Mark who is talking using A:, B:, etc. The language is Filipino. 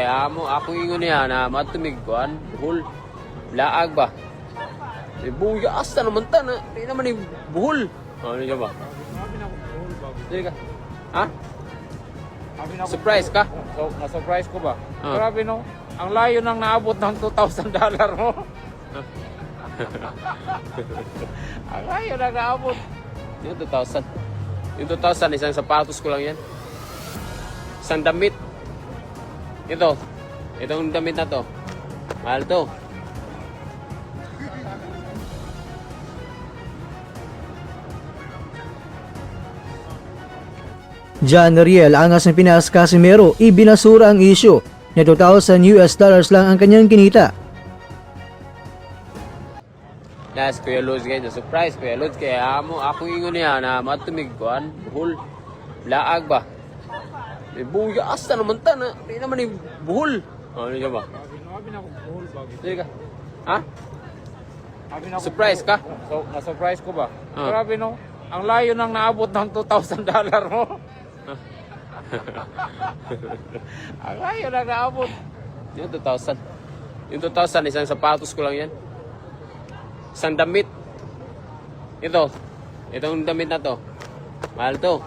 A: kaya amo ako ingon niya na matumig kuan buhol laag ba. Buya asta naman ta na di naman ni buhol. Ano niya ba? Dili ka. Ha? Surprise ka?
B: So, na-surprise ko ba? Grabe no. Ang layo nang naabot ng $2,000 mo. Ang layo nang naabot.
A: Yung 2,000. Yung 2,000 isang sapatos ko lang yan. Isang damit. Itong damit na to. Mahal to.
C: John Riel angas ng Pinas Casimero ibinasura ang isyu na $2,000 lang ang kanyang kinita.
A: Yes, Kuya Lods guys. Surprise, Kuya Lods. Kaya amo ako ingon niya na matumig kuan buhol laag ba. Buya asta naman ta na di naman ni buhol. Ano niya ba?
B: Grabe na ako buhol bago.
A: Dili ka. Ha?
B: Grabe na ako
A: Surprise ka?
B: So, na-surprise ko ba? Grabe no. Ang layo nang naabot ng $2,000 mo. Ang layo nang naabot.
A: Yung 2,000. Yung 2,000 isang sapatos ko lang yan. Isang damit. Itong damit na to. Mahal to.